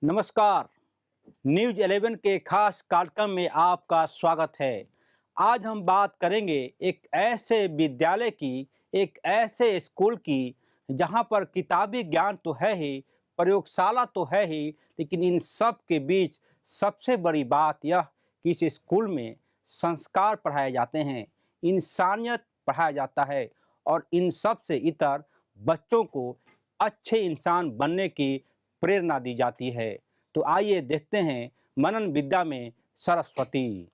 नमस्कार। न्यूज़ 11 के खास कार्यक्रम में आपका स्वागत है। आज हम बात करेंगे एक ऐसे विद्यालय की, एक ऐसे स्कूल की जहां पर किताबी ज्ञान तो है ही, प्रयोगशाला तो है ही, लेकिन इन सब के बीच सबसे बड़ी बात यह कि इस स्कूल में संस्कार पढ़ाए जाते हैं, इंसानियत पढ़ाया जाता है और इन सब से इतर बच्चों को अच्छे इंसान बनने की प्रेरणा दी जाती है। तो आइए देखते हैं मनन विद्या में सरस्वती।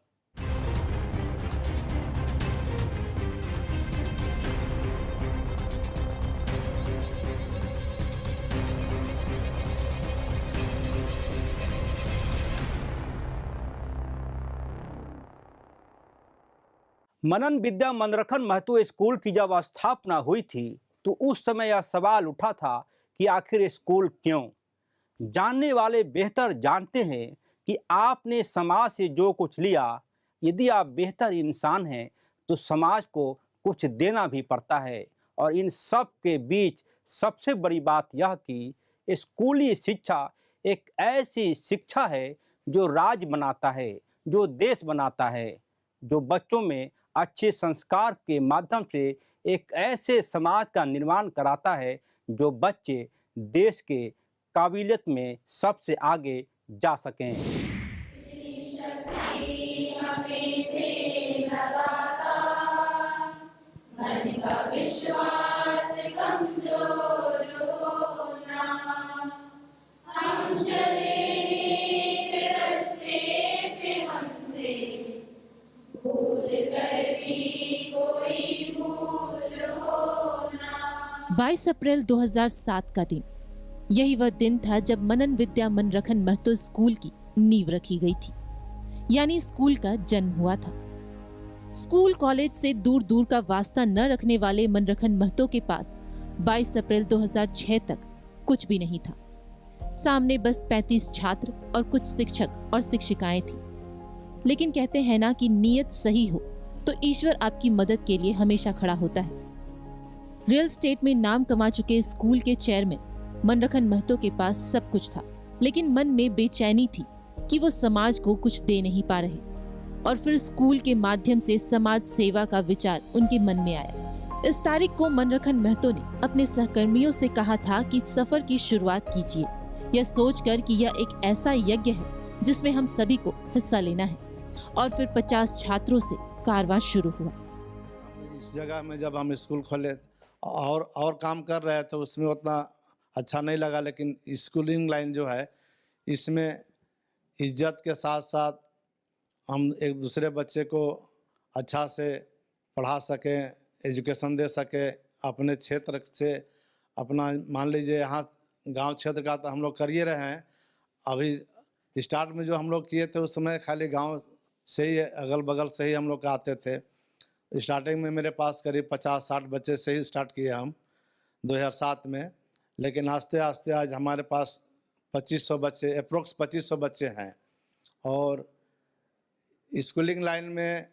मनन विद्या मनरखन महतो स्कूल की जब स्थापना हुई थी तो उस समय यह सवाल उठा था कि आखिर स्कूल क्यों। जानने वाले बेहतर जानते हैं कि आपने समाज से जो कुछ लिया, यदि आप बेहतर इंसान हैं तो समाज को कुछ देना भी पड़ता है। और इन सब के बीच सबसे बड़ी बात यह कि स्कूली शिक्षा एक ऐसी शिक्षा है जो राज्य बनाता है, जो देश बनाता है, जो बच्चों में अच्छे संस्कार के माध्यम से एक ऐसे समाज का निर्माण कराता है जो बच्चे देश के काबिलियत में सबसे आगे जा सकें। इतनी शक्ति हमें दे न दाता, मन का विश्वास कमजोर होना। हम चले नेक रास्ते पे हमसे भूल कर भी कोई भूल होना। 22 अप्रैल 2007 का दिन, यही वह दिन था जब मनन विद्या मनरखन महतो स्कूल की नींव रखी गई थी, यानी स्कूल का जन्म हुआ था। स्कूल कॉलेज से दूर दूर का वास्ता न रखने वाले मनरखन महतो के पास 22 अप्रैल 2006 तक कुछ भी नहीं था। सामने बस 35 छात्र और कुछ शिक्षक और शिक्षिकाएं थी। लेकिन कहते हैं ना कि नीयत सही हो तो ईश्वर आपकी मदद के लिए हमेशा खड़ा होता है। रियल एस्टेट में नाम कमा चुके स्कूल के चेयरमैन मनरखन महतो के पास सब कुछ था, लेकिन मन में बेचैनी थी कि वो समाज को कुछ दे नहीं पा रहे। और फिर स्कूल के माध्यम से समाज सेवा का विचार उनके मन में आया। इस तारीख को मनरखन महतो ने अपने सहकर्मियों से कहा था कि सफर की शुरुआत कीजिए, यह सोचकर कि यह एक ऐसा यज्ञ है जिसमें हम सभी को हिस्सा लेना है। और फिर 50 छात्रों से कारवां शुरू हुआ। इस जगह में जब हम स्कूल खोले और काम कर रहे थे, उसमें उतना अच्छा नहीं लगा, लेकिन स्कूलिंग लाइन जो है इसमें इज्जत के साथ साथ हम एक दूसरे बच्चे को अच्छा से पढ़ा सकें, एजुकेशन दे सकें। अपने क्षेत्र से अपना मान लीजिए यहाँ गांव क्षेत्र का तो हम लोग कर ही रहे हैं। अभी स्टार्ट में जो हम लोग किए थे उस समय खाली गांव से ही, अगल बगल से ही हम लोग आते थे। स्टार्टिंग में मेरे पास करीब 50-60 बच्चे से ही स्टार्ट किए हम 2007 में, लेकिन आस्ते आस्ते आज हमारे पास 2500 बच्चे, अप्रोक्स 2500 बच्चे हैं। और स्कूलिंग लाइन में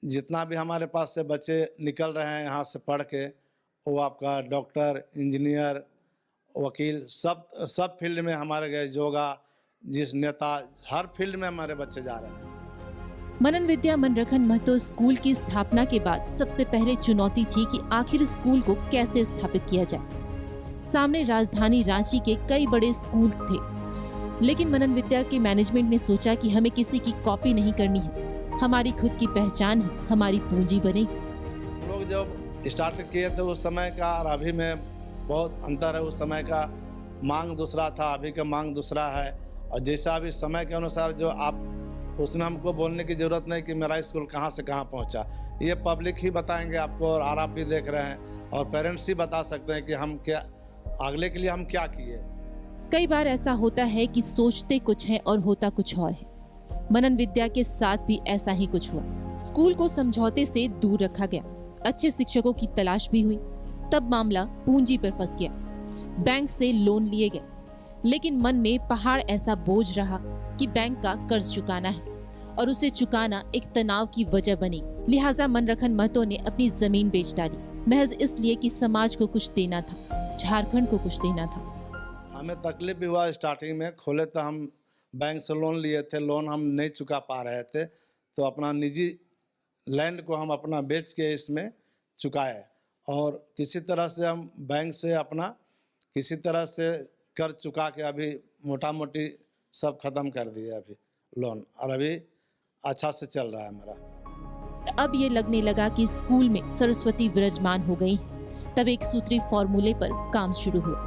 जितना भी हमारे पास से बच्चे निकल रहे हैं यहाँ से पढ़ के, वो आपका डॉक्टर, इंजीनियर, वकील, सब फील्ड में हमारे गए, योगा, जिस नेता, हर फील्ड में हमारे बच्चे जा रहे हैं। मनन विद्या मनरखन महतो स्कूल की स्थापना के बाद सबसे पहले चुनौती थी कि आखिर स्कूल को कैसे स्थापित किया जाए। सामने राजधानी रांची के कई बड़े स्कूल थे, लेकिन मनन विद्या के मैनेजमेंट ने सोचा कि हमें किसी की कॉपी नहीं करनी है, हमारी खुद की पहचान ही हमारी पूंजी बनेगी। हम लोग जब स्टार्ट किए थे उस समय का और अभी में बहुत अंतर है। उस समय का मांग दूसरा था, अभी का मांग दूसरा है। और जैसा अभी समय के अनुसार जो आप, उसमें हमको बोलने की ज़रूरत नहीं कि मेरा स्कूल कहाँ से कहाँ पहुँचा। ये पब्लिक ही बताएंगे आपको, और आप भी देख रहे हैं, और पेरेंट्स ही बता सकते हैं कि हम क्या अगले के लिए हम क्या किए। कई बार ऐसा होता है कि सोचते कुछ है और होता कुछ और है। मनन विद्या के साथ भी ऐसा ही कुछ हुआ। स्कूल को समझौते से दूर रखा गया, अच्छे शिक्षकों की तलाश भी हुई। तब मामला पूंजी पर फंस गया, बैंक से लोन लिए गए, लेकिन मन में पहाड़ ऐसा बोझ रहा कि बैंक का कर्ज चुकाना है और उसे चुकाना एक तनाव की वजह बनी। लिहाजा मनरखन महतो ने अपनी जमीन बेच डाली, महज इसलिए कि समाज को कुछ देना था, झारखंड को कुछ देना था। हमें तकलीफ भी हुआ स्टार्टिंग में। खोले तो हम बैंक से लोन लिए थे, लोन हम नहीं चुका पा रहे थे, तो अपना निजी लैंड को हम अपना बेच के इसमें चुकाए, और किसी तरह से हम बैंक से अपना किसी तरह से कर चुका के अभी मोटा मोटी सब खत्म कर दिए अभी लोन, और अभी अच्छा से चल रहा है हमारा। अब ये लगने लगा कि स्कूल में सरस्वती विराजमान हो गई। तब एक सूत्री फॉर्मूले पर काम शुरू हुआ।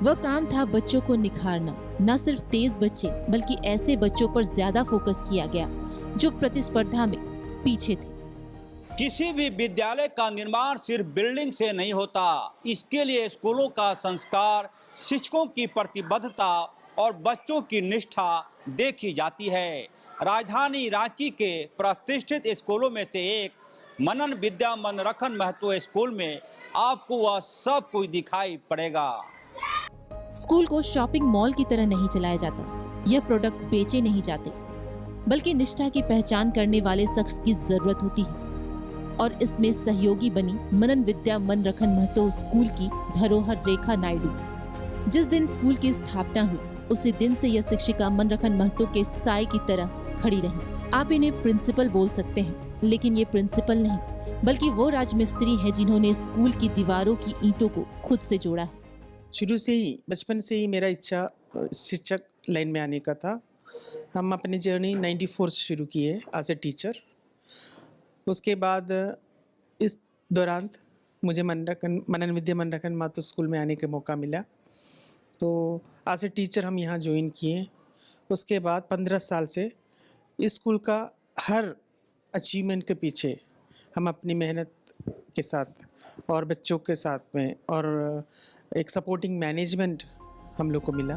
वह काम था बच्चों को निखारना। न सिर्फ तेज बच्चे बल्कि ऐसे बच्चों पर ज्यादा फोकस किया गया जो प्रतिस्पर्धा में पीछे थे। किसी भी विद्यालय का निर्माण सिर्फ बिल्डिंग से नहीं होता। इसके लिए स्कूलों का संस्कार, शिक्षकों की प्रतिबद्धता और बच्चों की निष्ठा देखी जाती है। राजधानी रांची के प्रतिष्ठित स्कूलों में से एक मनन विद्या मनरखन महतो स्कूल में आपको वह सब कुछ दिखाई पड़ेगा। स्कूल को शॉपिंग मॉल की तरह नहीं चलाया जाता। यह प्रोडक्ट बेचे नहीं जाते, बल्कि निष्ठा की पहचान करने वाले शख्स की जरूरत होती है। और इसमें सहयोगी बनी मनन विद्या मनरखन महतो स्कूल की धरोहर रेखा नायडू। जिस दिन स्कूल की स्थापना हुई उसी दिन से यह शिक्षिका मनरखन महतो के साय की तरह खड़ी रही। आप इन्हें प्रिंसिपल बोल सकते हैं, लेकिन ये प्रिंसिपल नहीं बल्कि वो राजमिस्त्री हैं जिन्होंने स्कूल की दीवारों की ईंटों को खुद से जोड़ा है। शुरू से ही, बचपन से ही मेरा इच्छा शिक्षक लाइन में आने का था। हम अपनी जर्नी 94 से शुरू किए एज ए टीचर। उसके बाद इस दौरान मुझे मनन विद्या मनरखन महतो स्कूल में आने का मौका मिला, तो एज ए टीचर हम यहाँ ज्वाइन किए। उसके बाद 15 साल से इस स्कूल का हर अचीवमेंट के पीछे हम अपनी मेहनत के साथ और बच्चों के साथ में और एक सपोर्टिंग मैनेजमेंट हम लोग को मिला।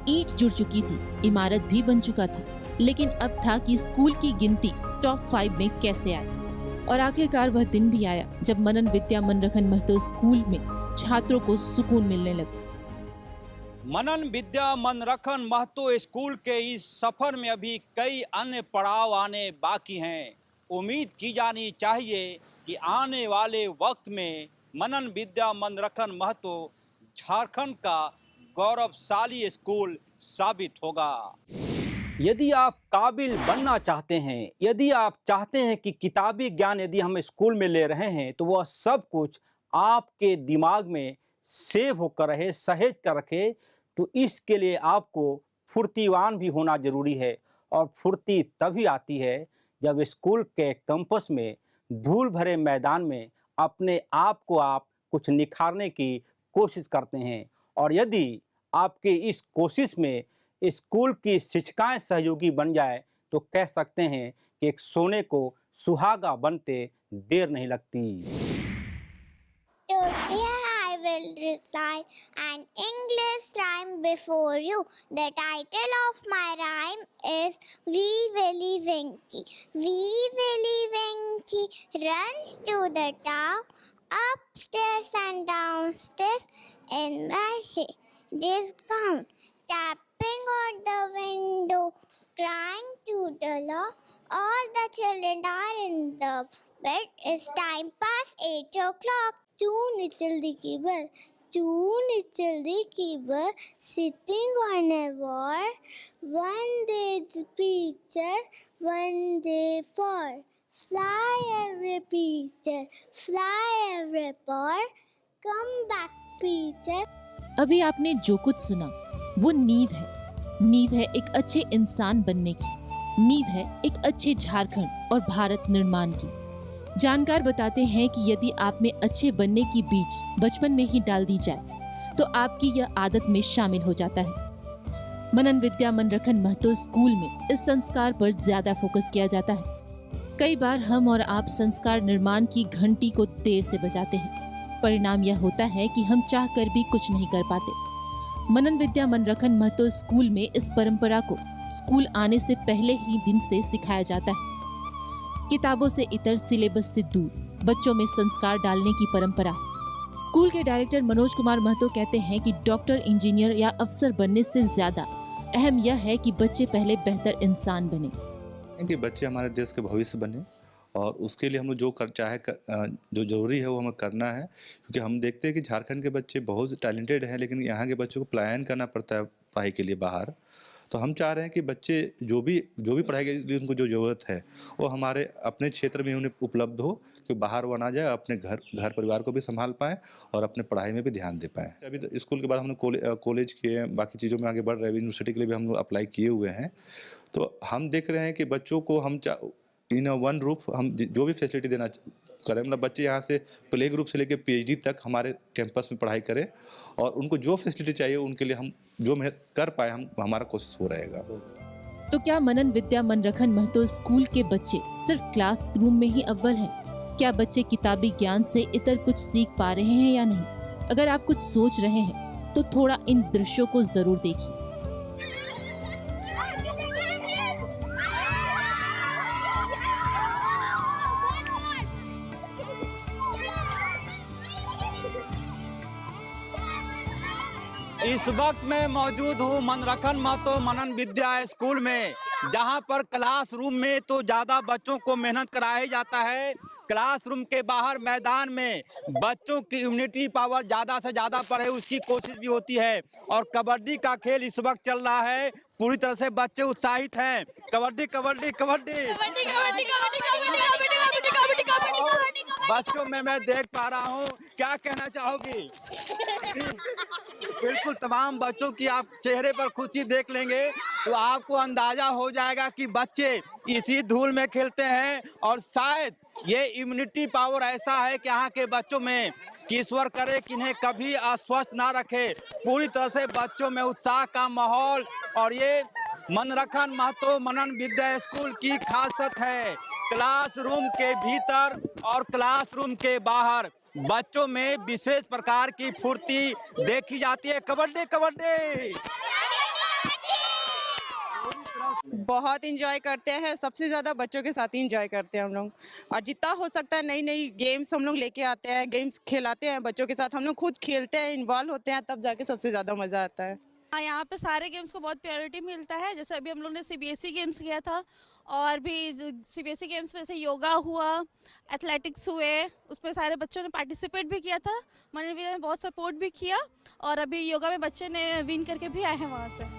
ईंट जुड़ चुकी थी, इमारत भी बन चुका था, लेकिन अब था कि स्कूल की गिनती टॉप 5 में कैसे आए। और आखिरकार वह दिन भी आया जब मनन विद्या मनरखन महतो स्कूल में छात्रों को सुकून मिलने लगा। मनन विद्या मनरखन महतो स्कूल के इस सफर में अभी कई अन्य पड़ाव आने बाकी हैं। उम्मीद की जानी चाहिए कि आने वाले वक्त में मनन विद्या मनरखन महतो झारखंड का गौरवशाली स्कूल साबित होगा। यदि आप काबिल बनना चाहते हैं, यदि आप चाहते हैं कि किताबी ज्ञान यदि हम स्कूल में ले रहे हैं तो वह सब कुछ आपके दिमाग में सेव होकर रहे, सहेज कर रखे, तो इसके लिए आपको फुर्तीवान भी होना जरूरी है। और फुर्ती तभी आती है जब स्कूल के कैंपस में धूल भरे मैदान में अपने आप को आप कुछ निखारने की कोशिश करते हैं। और यदि आपके इस कोशिश में स्कूल की शिक्षिकाएं सहयोगी बन जाए तो कह सकते हैं कि एक सोने को सुहागा बनते देर नहीं लगती। Today I will recite an English rhyme before you. The title of my rhyme is Wee Willie Winkie. Wee Willie Winkie runs to the town, upstairs and downstairs in my discount, tapping on the window, crying to the Lord. All the children are in the bed. It's time past 8 o'clock. Tune jaldii ki bell, tune jaldii ki bell, sitting on a wall. One day the preacher, one day poor. Fly every preacher, fly every poor. Come back preacher. अभी आपने जो कुछ सुना वो नींव है। नींव है एक अच्छे इंसान बनने की, नींव है एक अच्छे झारखंड और भारत निर्माण की। जानकार बताते हैं कि यदि आप में अच्छे बनने की बीज बचपन में ही डाल दी जाए तो आपकी यह आदत में शामिल हो जाता है। मनन विद्या मनरखन महतो स्कूल में इस संस्कार पर ज्यादा फोकस किया जाता है। कई बार हम और आप संस्कार निर्माण की घंटी को देर से बजाते हैं। परिणाम यह होता है कि हम चाह कर भी कुछ नहीं कर पाते। मनन विद्या मनरखन महतो स्कूल में इस परंपरा को स्कूल आने से पहले ही दिन से सिखाया जाता है। किताबों से इतर, सिलेबस से दूर बच्चों में संस्कार डालने की परंपरा है। स्कूल के डायरेक्टर मनोज कुमार महतो कहते हैं कि डॉक्टर, इंजीनियर या अफसर बनने से ज्यादा अहम यह है कि बच्चे पहले बेहतर इंसान बने। कि बच्चे हमारे देश के भविष्य बने और उसके लिए हम लोग जो जो ज़रूरी है वो हमें करना है, क्योंकि हम देखते हैं कि झारखंड के बच्चे बहुत टैलेंटेड हैं, लेकिन यहाँ के बच्चों को पलायन करना पड़ता है पढ़ाई के लिए बाहर। तो हम चाह रहे हैं कि बच्चे जो भी पढ़ाई के लिए उनको जो ज़रूरत है वो हमारे अपने क्षेत्र में उन्हें उपलब्ध हो, कि बाहर वो ना जाए, अपने घर परिवार को भी संभाल पाएँ और अपने पढ़ाई में भी ध्यान दे पाएँ। अभी तो स्कूल के बाद हमने कॉलेज किए हैं, बाकी चीज़ों में आगे बढ़ रहे हैं, यूनिवर्सिटी के लिए भी हम लोग अप्लाई किए हुए हैं। तो हम देख रहे हैं कि बच्चों को हम इन वन रूफ हम जो भी फैसिलिटी देना करें, मतलब बच्चे यहाँ से प्ले ग्रुप से लेकर PhD तक हमारे कैंपस में पढ़ाई करें, और उनको जो फैसिलिटी चाहिए उनके लिए हम जो मेहनत कर पाए हमारा कोशिश हो रहेगा। तो क्या मनन विद्या मनरखन महतो स्कूल के बच्चे सिर्फ क्लासरूम में ही अव्वल हैं? क्या बच्चे किताबी ज्ञान से इतर कुछ सीख पा रहे हैं या नहीं? अगर आप कुछ सोच रहे हैं तो थोड़ा इन दृश्यों को जरूर देखिए। इस वक्त मैं मौजूद हूँ मनरखन महतो मनन विद्या स्कूल में, जहाँ पर क्लासरूम में तो ज़्यादा बच्चों को मेहनत कराया जाता है। क्लासरूम के बाहर मैदान में बच्चों की इम्यूनिटी पावर ज़्यादा से ज़्यादा बढ़े उसकी कोशिश भी होती है। और कबड्डी का खेल इस वक्त चल रहा है, पूरी तरह से बच्चे उत्साहित हैं। कबड्डी कबड्डी कबड्डी बच्चों में मैं देख पा रहा हूँ, क्या कहना चाहोगी? बिल्कुल, तमाम बच्चों की आप चेहरे पर खुशी देख लेंगे तो आपको अंदाजा हो जाएगा कि बच्चे इसी धूल में खेलते हैं। और शायद ये इम्यूनिटी पावर ऐसा है कि यहाँ के बच्चों में कि ईश्वर करे कि इन्हें कभी अस्वस्थ ना रखे। पूरी तरह से बच्चों में उत्साह का माहौल, और ये मनरखन महतो मनन विद्या स्कूल की खासियत है। क्लासरूम के भीतर और क्लासरूम के बाहर बच्चों में विशेष प्रकार की फुर्ती देखी जाती है। कबड्डी कबड्डी बहुत इंजॉय करते हैं, सबसे ज़्यादा बच्चों के साथ ही इंजॉय करते हैं हम लोग। और जितना हो सकता है नई नई गेम्स हम लोग लेके आते हैं, गेम्स खिलाते हैं बच्चों के साथ, हम लोग खुद खेलते हैं, इन्वॉल्व होते हैं, तब जाके सबसे ज़्यादा मज़ा आता है। यहाँ पे सारे गेम्स को बहुत प्रायोरिटी मिलता है। जैसे अभी हम लोग ने CBSE गेम्स किया था, और भी CBSE गेम्स में से योगा हुआ, एथलेटिक्स हुए, उसमें सारे बच्चों ने पार्टिसिपेट भी किया था। मनन विद्या ने बहुत सपोर्ट भी किया, और अभी योगा में बच्चे ने विन करके भी आए हैं वहाँ से।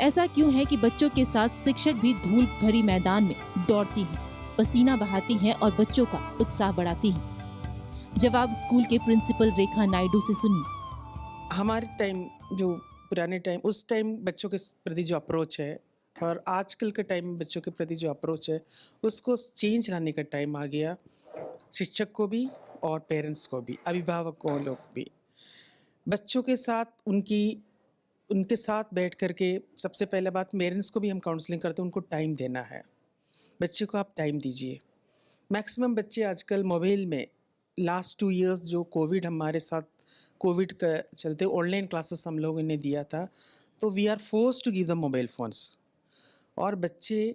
ऐसा क्यों है कि बच्चों के साथ शिक्षक भी धूल भरी मैदान में दौड़ती हैं, पसीना बहाती हैं और बच्चों का उत्साह बढ़ाती हैं? जवाब स्कूल के प्रिंसिपल रेखा नायडू से सुनिए। हमारे टाइम, जो पुराने टाइम, उस टाइम बच्चों के प्रति जो अप्रोच है और आजकल के टाइम में बच्चों के प्रति जो अप्रोच है, उसको चेंज लाने का टाइम आ गया। शिक्षक को भी और पेरेंट्स को भी, अभिभावकों लोग भी, बच्चों के साथ उनके साथ बैठ करके सबसे पहले बात, पेरेंट्स को भी हम काउंसलिंग करते हैं, उनको टाइम देना है। बच्चे को आप टाइम दीजिए। मैक्सिमम बच्चे आजकल मोबाइल में, लास्ट 2 इयर्स जो हमारे साथ कोविड का चलते ऑनलाइन क्लासेस हम लोगों ने दिया था, तो we are forced to give the mobile phones, और बच्चे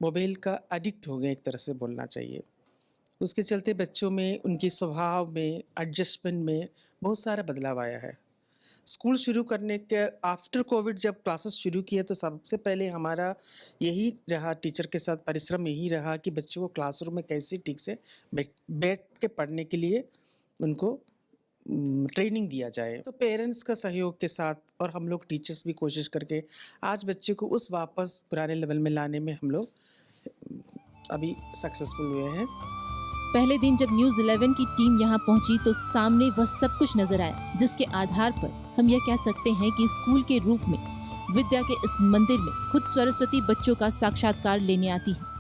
मोबाइल का एडिक्ट हो गए, एक तरह से बोलना चाहिए। उसके चलते बच्चों में, उनके स्वभाव में, एडजस्टमेंट में बहुत सारा बदलाव आया है। स्कूल शुरू करने के आफ्टर कोविड जब क्लासेस शुरू किए, तो सबसे पहले हमारा यही रहा, टीचर के साथ परिश्रम यही रहा कि बच्चों को क्लासरूम में कैसे ठीक से बैठ के पढ़ने के लिए उनको ट्रेनिंग दिया जाए। तो पेरेंट्स का सहयोग के साथ और हम लोग टीचर्स भी कोशिश करके आज बच्चे को उस वापस पुराने लेवल में लाने में हम लोग अभी सक्सेसफुल हुए हैं। पहले दिन जब न्यूज़ 11 की टीम यहाँ पहुंची तो सामने वह सब कुछ नजर आया, जिसके आधार पर हम यह कह सकते हैं कि स्कूल के रूप में विद्या के इस मंदिर में खुद सरस्वती बच्चों का साक्षात्कार लेने आती है।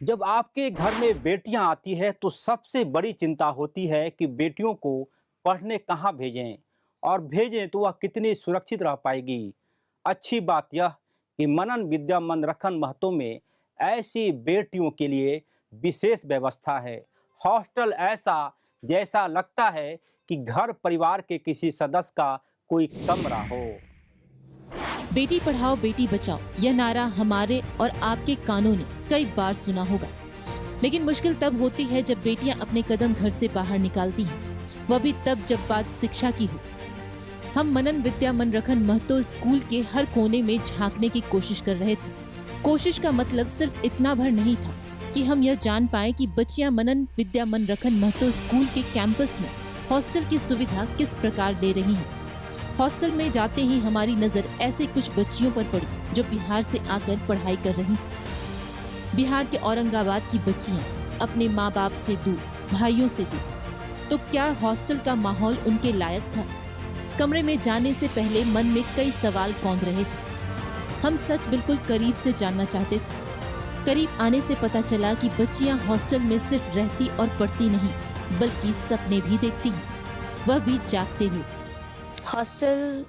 जब आपके घर में बेटियां आती है तो सबसे बड़ी चिंता होती है कि बेटियों को पढ़ने कहाँ भेजें, और भेजें तो वह कितनी सुरक्षित रह पाएगी। अच्छी बात यह कि मनन विद्या मनरखन महतो में ऐसी बेटियों के लिए विशेष व्यवस्था है। हॉस्टल ऐसा जैसा लगता है कि घर परिवार के किसी सदस्य का कोई कमरा हो। बेटी पढ़ाओ बेटी बचाओ, यह नारा हमारे और आपके कानों ने कई बार सुना होगा, लेकिन मुश्किल तब होती है जब बेटियां अपने कदम घर से बाहर निकालती हैं, वह भी तब जब बात शिक्षा की हो। हम मनन विद्या मनरखन महतो स्कूल के हर कोने में झांकने की कोशिश कर रहे थे। कोशिश का मतलब सिर्फ इतना भर नहीं था ताकि हम यह जान पाएं कि बच्चियां मनन विद्या मनरखन महतो स्कूल के कैंपस में हॉस्टल की सुविधा किस प्रकार ले रही हैं। हॉस्टल में जाते ही हमारी नजर ऐसे कुछ बच्चियों पर पड़ी जो बिहार से आकर पढ़ाई कर रही थी। बिहार के औरंगाबाद की बच्चियां अपने माँ बाप से दूर, भाइयों से दूर, तो क्या हॉस्टल का माहौल उनके लायक था? कमरे में जाने से पहले मन में कई सवाल कौंध रहे थे। हम सच बिल्कुल करीब से जानना चाहते थे। करीब आने से पता चला कि बच्चियां हॉस्टल में सिर्फ रहती और पढ़ती नहीं, बल्कि सपने भी देखती हैं, वह भी जागते हुए। हॉस्टल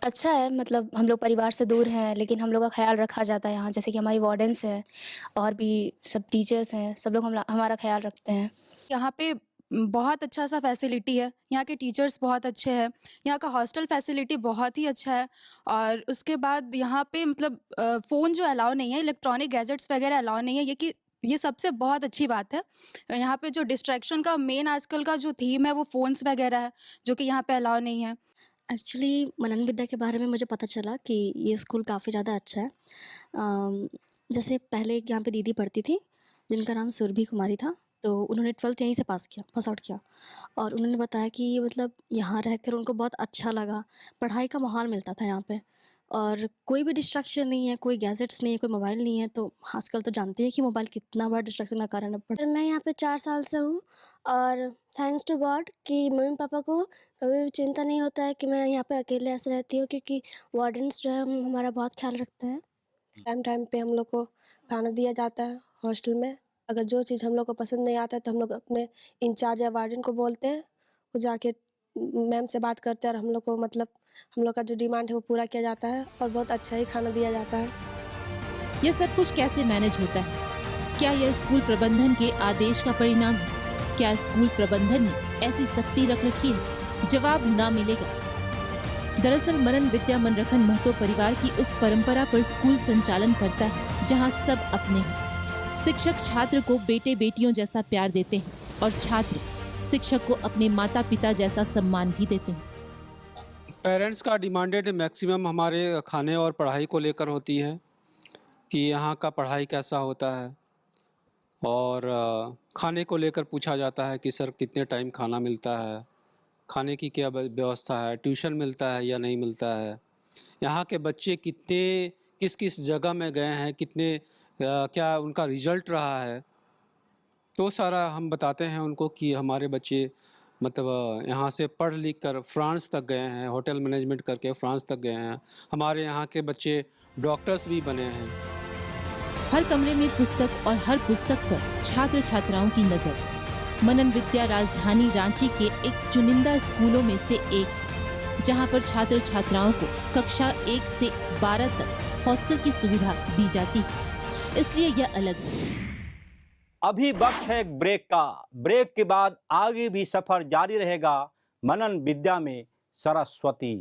अच्छा है, मतलब हम लोग परिवार से दूर हैं, लेकिन हम लोग का ख्याल रखा जाता है यहाँ। जैसे कि हमारी वार्डन्स हैं और भी सब टीचर्स हैं, सब लोग हमारा ख्याल रखते हैं। यहाँ पे बहुत अच्छा सा फैसिलिटी है, यहाँ के टीचर्स बहुत अच्छे हैं, यहाँ का हॉस्टल फैसिलिटी बहुत ही अच्छा है। और उसके बाद यहाँ पे मतलब फ़ोन जो अलाउ नहीं है, इलेक्ट्रॉनिक गैजेट्स वगैरह अलाउ नहीं है, ये सबसे बहुत अच्छी बात है। यहाँ पे जो डिस्ट्रैक्शन का मेन आजकल का जो थीम है वो फ़ोन्स वगैरह है, जो कि यहाँ पे अलाउ नहीं है। एक्चुअली मनन विद्या के बारे में मुझे पता चला कि ये स्कूल काफ़ी ज़्यादा अच्छा है। जैसे पहले एक यहाँ पे दीदी पढ़ती थी जिनका नाम सुरभि कुमारी था, तो उन्होंने 12th यहीं से पास आउट किया और उन्होंने बताया कि मतलब यहाँ रहकर उनको बहुत अच्छा लगा, पढ़ाई का माहौल मिलता था यहाँ पे और कोई भी डिस्ट्रैक्शन नहीं है, कोई गैजेट्स नहीं है, कोई मोबाइल नहीं है। तो आजकल तो जानते हैं कि मोबाइल कितना बड़ा डिस्ट्रैक्शन का कारण है। मैं यहाँ पे 4 साल से हूँ और थैंक्स टू गॉड कि मम्मी पापा को कभी भी चिंता नहीं होता है कि मैं यहाँ पे अकेले ऐसे रहती हूँ, क्योंकि वार्डन्स जो है हमारा बहुत ख्याल रखते हैं। टाइम टाइम पे हम लोग को खाना दिया जाता है हॉस्टल में। अगर जो चीज़ हम लोग को पसंद नहीं आता है तो हम लोग अपने इंचार्ज या वार्डन को बोलते हैं, वो जाके मैम से बात करते हैं और हम लोग को मतलब हम लोग का जो डिमांड है वो पूरा किया जाता है और बहुत अच्छा ही खाना दिया जाता है। यह सब कुछ कैसे मैनेज होता है? क्या यह स्कूल प्रबंधन के आदेश का परिणाम है? क्या स्कूल प्रबंधन ने ऐसी सख्ती रख रखी है? जवाब ना मिलेगा। दरअसल मनन विद्या मनरखन महतो परिवार की उस परंपरा पर स्कूल संचालन करता है जहां सब अपने हैं। शिक्षक छात्र को बेटे बेटियों जैसा प्यार देते हैं और छात्र शिक्षक को अपने माता पिता जैसा सम्मान भी देते हैं। पेरेंट्स का डिमांडेड मैक्सिमम हमारे खाने और पढ़ाई को लेकर होती है कि यहाँ का पढ़ाई कैसा होता है, और खाने को लेकर पूछा जाता है कि सर कितने टाइम खाना मिलता है, खाने की क्या व्यवस्था है, ट्यूशन मिलता है या नहीं मिलता है, यहाँ के बच्चे किस किस जगह में गए हैं, कितने क्या उनका रिजल्ट रहा है। तो सारा हम बताते हैं उनको कि हमारे बच्चे मतलब यहाँ से पढ़ लिख कर फ्रांस तक गए हैं, होटल मैनेजमेंट करके फ्रांस तक गए हैं। हमारे यहाँ के बच्चे डॉक्टर्स भी बने हैं। हर कमरे में पुस्तक और हर पुस्तक पर छात्र छात्राओं की नजर। मनन विद्या राजधानी रांची के एक चुनिंदा स्कूलों में से एक, जहां पर छात्र छात्राओं को कक्षा 1 से 12 तक हॉस्टल की सुविधा दी जाती है, इसलिए यह अलग है। अभी वक्त है एक ब्रेक का। ब्रेक के बाद आगे भी सफर जारी रहेगा मनन विद्या में सरस्वती।